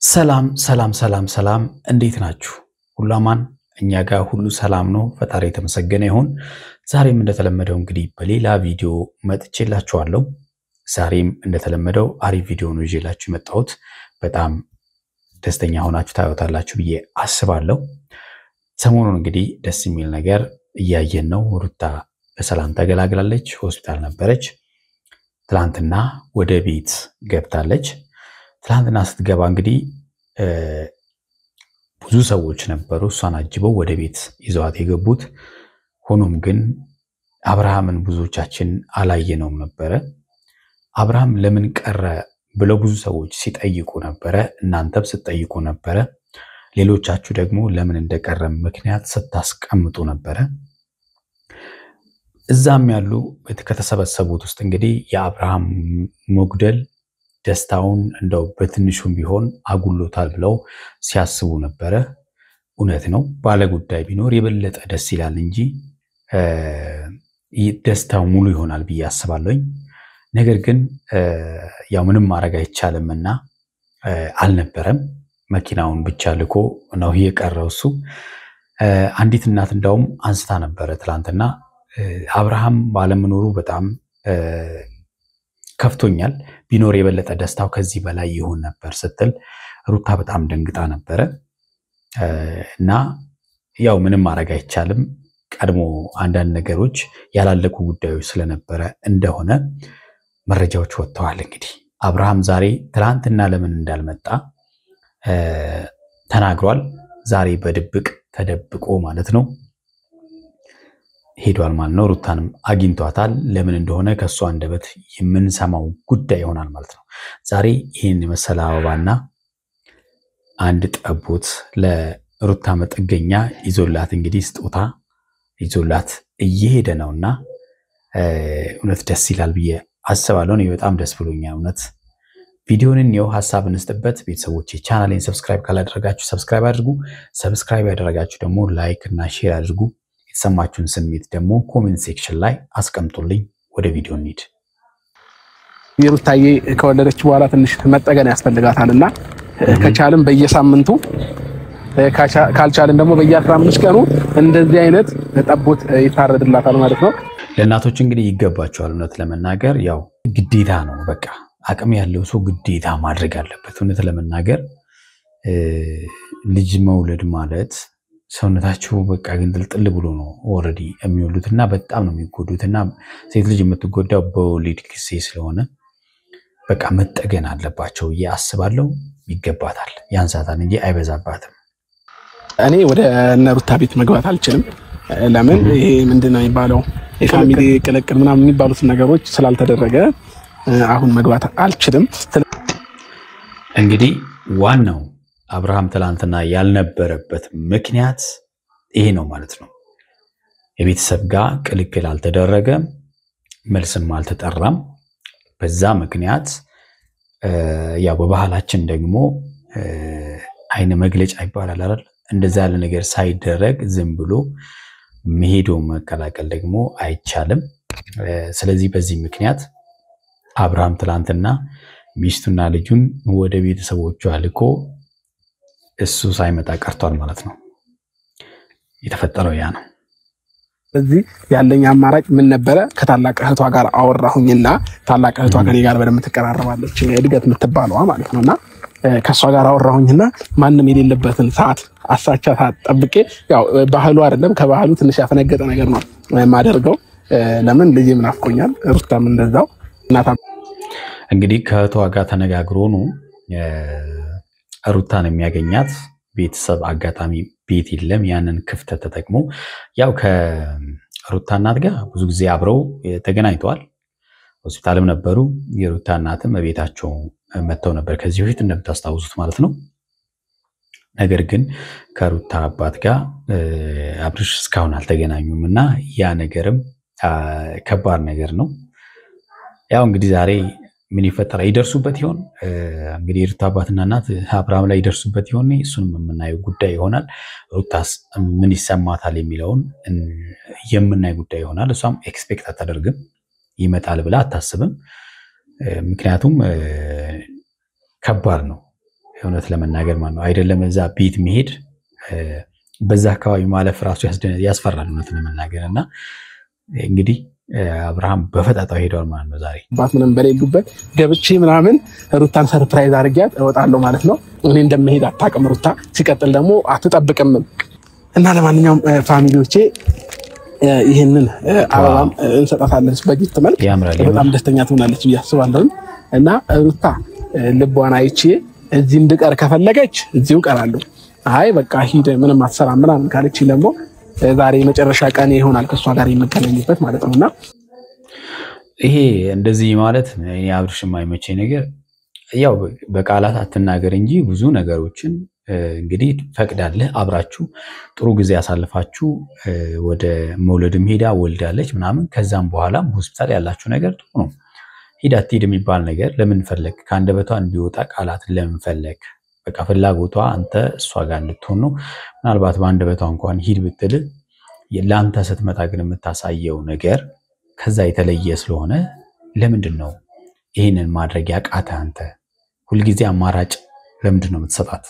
ሰላም ሰላም ሰላም ሰላም እንዴት ናችሁ? ሁሉ አማን እኛ ጋር ሁሉ ሰላም ነው። ፈጣሪ የተመሰገነ ይሁን። ዛሬም እንደተለመደው እንግዲህ በሌላ ቪዲዮ መጥቼላችኋለሁ። ዛሬም እንደተለመደው አሪፍ ቪዲዮ ነው ይዤላችሁ የመጣሁት። በጣም ደስተኛ ሆናችሁ ታዩታላችሁ ብዬ አስባለሁ። ሰሞኑን እንግዲህ ደስ የሚል ነገር እያየን ነው። ሩታ በሰላም ተገላግላለች። ሆስፒታል ነበረች። ትላንትና ወደ ቤት ገብታለች። ትላንትና ስትገባ እንግዲህ ብዙ ሰዎች ነበሩ እሷን አጅበው ወደ ቤት ይዘዋት የገቡት። ሆኖም ግን አብርሃምን ብዙዎቻችን አላየነውም ነበረ። አብርሃም ለምን ቀረ ብለው ብዙ ሰዎች ሲጠይቁ ነበረ። እናንተም ስትጠይቁ ነበረ። ሌሎቻችሁ ደግሞ ለምን እንደቀረ ምክንያት ስታስቀምጡ ነበረ። እዛም ያሉ ከተሰበሰቡት ውስጥ እንግዲህ የአብርሃም መጉደል ደስታውን እንደው በትንሹም ቢሆን አጉሎታል ብለው ሲያስቡ ነበረ። እውነት ነው። ባለጉዳይ ቢኖር የበለጠ ደስ ይላል እንጂ ደስታው ሙሉ ይሆናል ብዬ አስባለሁኝ። ነገር ግን ያው ምንም ማድረግ አይቻልምና አልነበረም። መኪናውን ብቻ ልኮ ነው የቀረው እሱ። አንዲት እናት እንዳውም አንስታ ነበረ ትላንትና አብርሃም ባለመኖሩ በጣም ከፍቶኛል፣ ቢኖር የበለጠ ደስታው ከዚህ በላይ ይሆን ነበር ስትል ሩታ በጣም ደንግጣ ነበረ። እና ያው ምንም ማድረግ አይቻልም። ቀድሞ አንዳንድ ነገሮች ያላለቁ ጉዳዮች ስለነበረ እንደሆነ መረጃዎች ወጥተዋል። እንግዲህ አብርሃም ዛሬ ትላንትና ለምን እንዳልመጣ ተናግሯል። ዛሬ በድብቅ ተደብቆ ማለት ነው ሄዷል ማለት ነው። ሩታንም አግኝቷታል። ለምን እንደሆነ ከሷ አንደበት የምንሰማው ጉዳይ ይሆናል ማለት ነው። ዛሬ ይህን የመሰለ አበባና አንድ ጠቦት ለሩታ መጠገኛ ይዞላት እንግዲህ ስጦታ ይዞላት እየሄደ ነውና እውነት ደስ ይላል ብዬ አስባለሁ። እኔ በጣም ደስ ብሎኛል እውነት። ቪዲዮውን ነው ሐሳብ እንስጥበት። ቤተሰቦች ቻናሌን ሰብስክራይብ ካላደረጋችሁ ሰብስክራይብ አድርጉ። ሰብስክራይብ ያደረጋችሁ ደግሞ ላይክ እና ሼር አድርጉ። የተሰማችሁን ስሜት ደግሞ ኮሜንት ሴክሽን ላይ አስቀምጡልኝ። ወደ ቪዲዮ እንሂድ። የሩታዬ ከወለደች በኋላ ትንሽ መጠገን ያስፈልጋታልና ከቻልን በየሳምንቱ ካልቻልን ደግሞ በየ15 ቀኑ እንደዚህ አይነት ጠቦት ይታረድላታል ማለት ነው። ለእናቶች እንግዲህ ይገባቸዋል። እውነት ለመናገር ያው ግዴታ ነው። በቃ አቅም ያለው ሰው ግዴታ ማድረግ አለበት። እውነት ለመናገር ልጅ መውለድ ማለት ሰውነታቸው በቃ ግንጥልጥል ብሎ ነው ኦልሬዲ የሚወሉትና በጣም ነው የሚጎዱትና ሴት ልጅ የምትጎዳው በወሊድ ጊዜ ስለሆነ በቃ መጠገን አለባቸው አስባለሁ። ይገባታል፣ ያንሳታል እንጂ አይበዛባትም። እኔ ወደ እነ ሩታ ቤት መግባት አልችልም። ለምን ይሄ ምንድነው የሚባለው የፋሚሊ ቅልቅል ምናምን የሚባሉት ነገሮች ስላልተደረገ አሁን መግባት አልችልም። እንግዲህ ዋናው አብርሃም ትላንትና ያልነበረበት ምክንያት ይሄ ነው ማለት ነው። የቤተሰብ ጋር ቅልቅል አልተደረገም፣ መልስም አልተጠራም። በዛ ምክንያት ያው በባህላችን ደግሞ አይነ መግለጫ ይባላል አይደል? እንደዛ ያለ ነገር ሳይደረግ ዝም ብሎ መሄዶ መቀላቀል ደግሞ አይቻልም። ስለዚህ በዚህ ምክንያት አብርሃም ትላንትና ሚስቱና ልጁን ወደ ቤተሰቦቹ አልኮ እሱ ሳይመጣ ቀርቷል ማለት ነው። የተፈጠረው ያ ነው። ስለዚህ ያለኝ አማራጭ ምን ነበረ? ከታላቅ እህቷ ጋር አወራሁኝና ታላቅ እህቷ ከኔ ጋር በደንብ ትቀራረባለች፣ እድገት የምትባለዋ ማለት ነውና ከሷ ጋር አወራሁኝና ማንም የሌለበትን ሰዓት አሳቻ ሰዓት ጠብቄ ያው ባህሉ አይደለም ከባህሉ ትንሽ ያፈነገጠ ነገር ነው የማደርገው። ለምን ልጅ ምናፍቆኛል፣ ሩታም እንደዛው። እናታ እንግዲህ ከእህቷ ጋር ተነጋግሮ ነው ሩታን የሚያገኛት። ቤተሰብ አጋጣሚ ቤት የለም። ያንን ክፍተት ተጠቅሞ ያው ከሩታ እናት ጋር ብዙ ጊዜ አብረው ተገናኝተዋል። ሆስፒታልም ነበሩ። የሩታ እናትም ቤታቸው መጥተው ነበር ከዚህ በፊት እንደምታስታውሱት ማለት ነው። ነገር ግን ከሩታ አባት ጋር አብርሽ እስካሁን አልተገናኙም እና ያ ነገርም ከባድ ነገር ነው። ያው እንግዲህ ዛሬ ምን ይፈጠራል? ይደርሱበት ይሆን? እንግዲህ የሩታ አባትና እናት አብርሃም ላይ ይደርሱበት ይሆን? እሱንም የምናየው ጉዳይ ይሆናል። ሩታስ ምን ይሰማታል የሚለውን የምናይ ጉዳይ ይሆናል። እሷም ኤክስፔክት አታደርግም፣ ይመጣል ብላ አታስብም። ምክንያቱም ከባድ ነው። እውነት ለመናገር ማለት ነው አይደለም እዛ ቤት መሄድ በዛ አካባቢ ማለፍ ራሱ ያስፈራል እውነት ለመናገር እና እንግዲህ አብርሃም በፈጣጣው ሄዷል ማለት ነው ዛሬ ባት ምንም በሌሉበት ገብቼ ምናምን ሩታን ሰርፕራይዝ አድርጊያት እወጣለሁ ማለት ነው እኔ እንደምሄድ አታውቅም ሩታ ሲቀጥል ደግሞ አትጠብቅም እና ለማንኛውም ፋሚሊዎቼ ይሄንን አበባም እንሰጣታለን በጊፍት መልክ በጣም ደስተኛ ትሆናለች ብዬ አስባለሁ እና ሩታ ልቧን አይቼ እዚህ እንድቀር ከፈለገች እዚሁ ቀራለሁ አይ በቃ ሂድ ምንም አትሰራም ምናምን ካለች ደግሞ ዛሬ መጨረሻ ቀን ይሆናል ከሷ ጋር የምገናኝበት ማለት ነውና ይሄ እንደዚህ ማለት እኔ አብርሽ የማይመቸኝ ነገር ያው በቃላት አትናገር እንጂ ብዙ ነገሮችን እንግዲህ ፈቅዳለህ አብራችሁ ጥሩ ጊዜ ያሳልፋችሁ ወደ መውለድም ሄዳ ወልዳለች ምናምን ከዛም በኋላም ሆስፒታል ያላችሁ ነገር ጥሩ ነው ሂድ አትሂድ የሚባል ነገር ለምን ፈለክ ከአንደበቷ እንዲወጣ ቃላት ለምን ፈለክ በቃ ፍላጎቷ አንተ እሷ ጋር እንድትሆን ነው ምናልባት በአንደበቷ እንኳን ሂድ ብትል ለአንተ ስትመጣ ግን የምታሳየው ነገር ከዛ የተለየ ስለሆነ ለምንድን ነው ይሄንን ማድረግ ያቃተ አንተ ሁልጊዜ አማራጭ ለምንድን ነው የምትሰጣት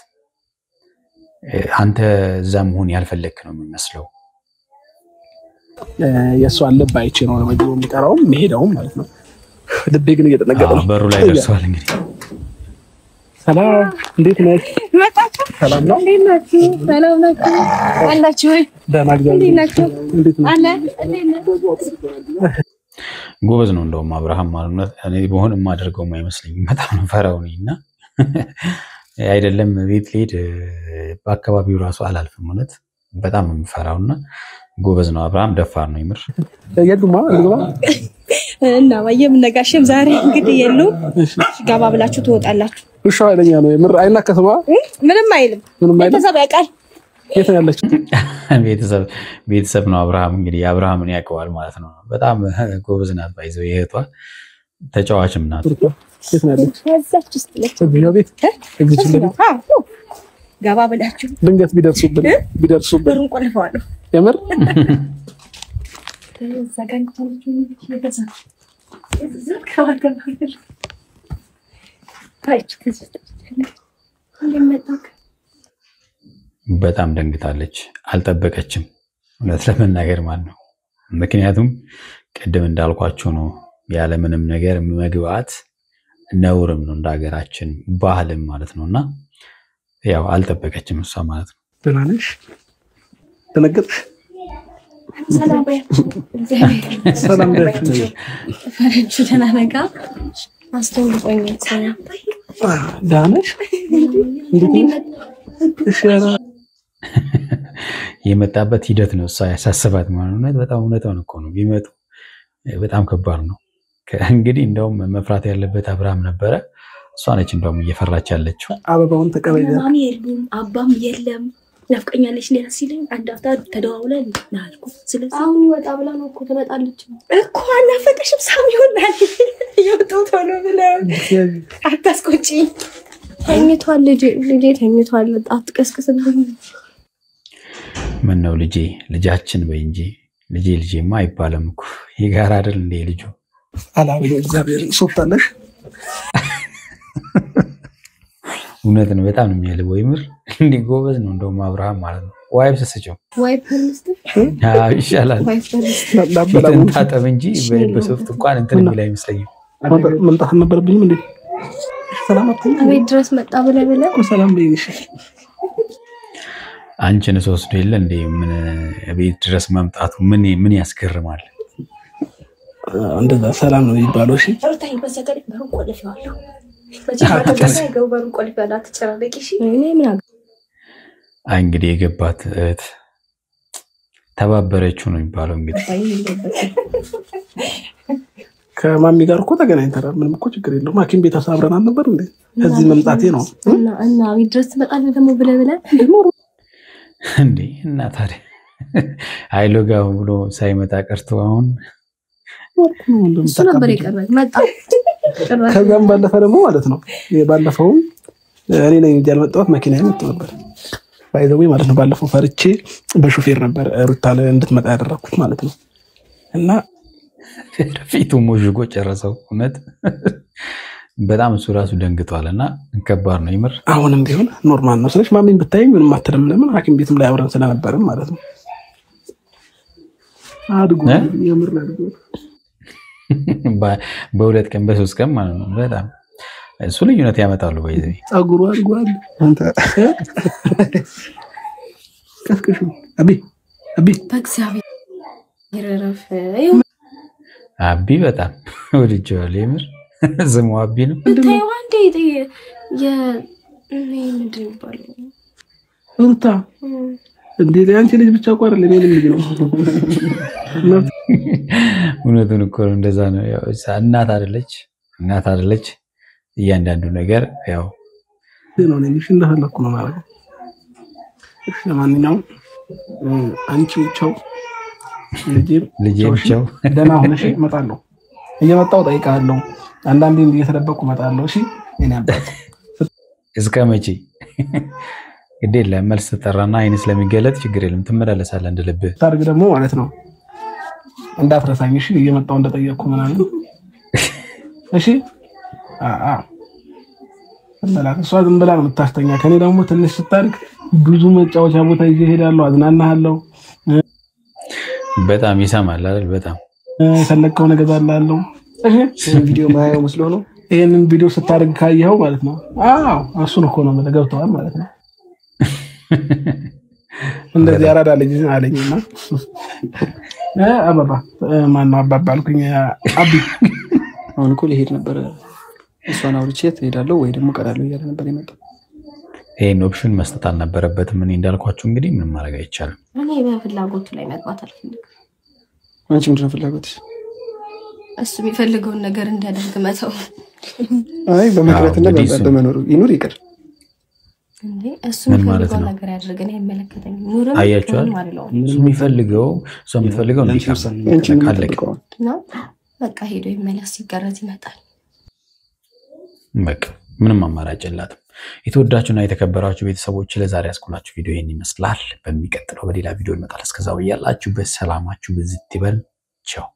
አንተ እዛ መሆን ያልፈለክ ነው የሚመስለው የሷን ልብ አይቼ ነው ለማግኘት የሚቀራው መሄዳው ማለት ነው ልቤ ግን እየተነገጠ ነው በሩ ላይ ደርሷል እንግዲህ ሰላም እንዴት ነሽ መጣችሁ ሰላም ነው እንዴት ናችሁ ሰላም ነው አላችሁ ወይ እንዴት ናችሁ አለ ጎበዝ ነው እንደውም አብርሃም ማለት እኔ በሆነ የማደርገው አይመስለኝም በጣም ፈራው ነኝና አይደለም ቤት ልሄድ በአካባቢው ራሱ አላልፍም ማለት በጣም የምፈራውና ጎበዝ ነው አብርሃም ደፋር ነው ይምር የሉማ እና ወየም ነጋሽም ዛሬ እንግዲህ የሉ ገባ ብላችሁ ትወጣላችሁ ውሻ አይለኛ ነው የምር አይናከተማ ምንም አይልም ቤተሰብ ያውቃል የት ያለች ቤተሰብ ነው አብርሃም እንግዲህ አብርሃምን ያውቀዋል ማለት ነው በጣም ጎበዝ ናት ባይዘው ይሄቷ ተጫዋችም ናት የት ያለች ያዛች ውስጥ ለች ቤት ገባ ብላችሁ ድንገት ቢደርሱብን በሩን ቆልፈዋለሁ የምር በጣም ደንግጣለች አልጠበቀችም እውነት ለመናገር ማለት ነው ምክንያቱም ቅድም እንዳልኳችሁ ነው ያለ ምንም ነገር መግባት ነውርም ነው እንዳገራችን ባህልም ማለት ነውና ያው አልጠበቀችም እሷ ማለት ነው ደናነሽ ተነገጥሽ ሰላም ፈረንጁ ተናነጋ አስተውልቆኝ ዳነሽ የመጣበት ሂደት ነው እሷ ያሳሰባት ማለት ነው በጣም እውነታውን እኮ ነው ቢመጡ በጣም ከባድ ነው እንግዲህ እንደውም መፍራት ያለበት አብርሃም ነበረ እሷ ነች እንደውም እየፈራች ያለችው አበባውን ተቀበለ ማሚ የሉም አባም የለም ናፍቀኛለች ሊያ ሲለኝ አንድ አፍታ ተደዋውለን ናልኩ ስለዚህ አሁን ይወጣ ብላ ነው እኮ ትመጣለች እኮ አናፈቀሽም ሳም ይሆናል ይወጣው ቶሎ ብለው አታስቆጪ ተኝቷል ልጄ ተኝቷል አትቀስቅስልኝ ምን ነው ልጃችን በይ እንጂ ልጄማ አይባልም እኮ ይጋራ አይደል እንደ ልጁ አላህ እግዚአብሔር ሶፍታለሽ እውነት ነው በጣም ነው የሚያልበው ይምር እንዴ ጎበዝ ነው እንደውም አብርሃም ማለት ነው ዋይፕ ሰስጨው ዋይፕ ልስጥ ይሻላል ታጠብ እንጂ በሶፍት እንኳን እንትን የሚል አይመስለኝም መምጣት ነበርብኝም እንዴ ሰላም አትይኝ አቤት ድረስ መጣ ብለ ሰላም በይሽ አንቺን ወስዶ የለ እንዴ ምን ቤት ድረስ መምጣቱ ምን ያስገርማል እንደዛ ሰላም ነው ይባለው እሺ ሩታይ በሰከለ በሩን ቆልፈዋለሁ በሩን ቆልፈዋለሁ አትጨራለቂ እሺ እኔ ምን እንግዲህ የገባት እህት ተባበረችው ነው የሚባለው እንግዲህ ከማሚ ጋር እኮ ተገናኝተናል ምንም እኮ ችግር የለውም ሐኪም ቤት አሳብረን ነበር እንዴ እዚህ መምጣቴ ነው እና ቤት ድረስ መጣለ ደግሞ ብለ እንዴ እና ታዲያ አይሎጋው ብሎ ሳይመጣ ቀርቶ አሁን እሱ ነበር የቀረኝ መጣ ከዛም ባለፈ ደግሞ ማለት ነው ባለፈው እኔ ነኝ ያልመጣሁት መኪናዬ መጥቶ ነበር ባይዘው ማለት ነው ባለፈው ፈርቼ በሹፌር ነበር ሩታ እንድትመጣ ያደረኩት ማለት ነው እና ፊቱ ሞጅጎ ጨረሰው እውነት በጣም እሱ ራሱ ደንግጧልና ከባድ ነው ይምር። አሁንም ቢሆን ኖርማል ነው ስለሽ ማሚን ብታይ ምንም አትልም። ለምን ሐኪም ቤትም ላይ አብረን ስለነበርን ማለት ነው። አድጎ የምር አድጎ በሁለት ቀን በሶስት ቀን ማለት ነው። በጣም እሱ ልዩነት ያመጣሉ። በይዘይ ጸጉሩ አድጓል። አንተ ከፍከሹ አቢ በእግዚአብሔር ይረረፍ አቢ በጣም ወድጄዋለሁ የምር። ስሙ አቢ ነው። ታዩ አንዴ ምንድን ይባላል ሩታ እንዴ አንቺ ልጅ ብቻ ቆር ለምን ልጅ ነው? እውነቱን እኮ ነው። እንደዛ ነው። ያው እናት አይደለች እያንዳንዱ ነገር ያው ነው ነው እሺ እንደፈለኩ ነው ማለት ነው። እሺ ለማንኛውም አንቺ ቻው ልጄ ቻው ደህና ሆነሽ እመጣለሁ። እየመጣሁ እጠይቅሃለሁ። አንዳንዴ እየተደበቁ እመጣለሁ። እሺ እኔ አባት እስከ መቼ ግዴ ለመልስ ተጠራና አይን ስለሚገለጥ ችግር የለም ትመላለሳለህ እንደ ልብ ታርግ ደግሞ ማለት ነው። እንዳትረሳኝ እሺ እየመጣሁ እንደጠየቅኩ ምናምን እሺ እሷ ዝም ብላ ነው የምታስተኛ። ከኔ ደግሞ ትንሽ ስታርግ ብዙ መጫወቻ ቦታ ይዤ እሄዳለሁ፣ አዝናናሃለሁ። በጣም ይሰማል አይደል? በጣም የፈለከው ነገር አላለሁ። እሺ ቪዲዮ ማየው መስሎ ነው። ይሄንን ቪዲዮ ስታርግ ካየኸው ማለት ነው። አዎ እሱን እኮ ነው ገብተዋል ማለት ነው። እንደዚህ አራዳ ልጅ አለኝና አባባ ማነው አባባ አልኩኝ። አቢ አሁን እኮ ሊሄድ ነበር። እሷን አውርቼት ሄዳለሁ ወይ ደግሞ ቀራለሁ እያለ ነበር የመጣው። ይሄን ኦፕሽን መስጠት አልነበረበትም። እኔ እንዳልኳችሁ እንግዲህ ምንም ማድረግ አይቻልም። እኔ በፍላጎቱ ላይ መግባት አልፈልግም። አንቺ ምንድን ነው ፍላጎትሽ? እሱ የሚፈልገውን ነገር እንዲያደርግ መተው። አይ በመክረትና በመኖሩ ይኑር ይቅር እንዴ እሱ የሚፈልገውን ነገር ያደርግ። እኔ አይመለከተኝም። ኑርም አያችኋል። እሱ የሚፈልገው ነው። በቃ ሄዶ ይመለስ፣ ሲገረዝ ይመጣል። በቃ ምንም አማራጭ የላትም። የተወዳችሁና የተከበራችሁ ቤተሰቦች ለዛሬ ያስኩላችሁ ቪዲዮ ይሄን ይመስላል። በሚቀጥለው በሌላ ቪዲዮ እንመጣለን። እስከዛው ያላችሁበት ሰላማችሁ ብዝት ይበል። ቻው።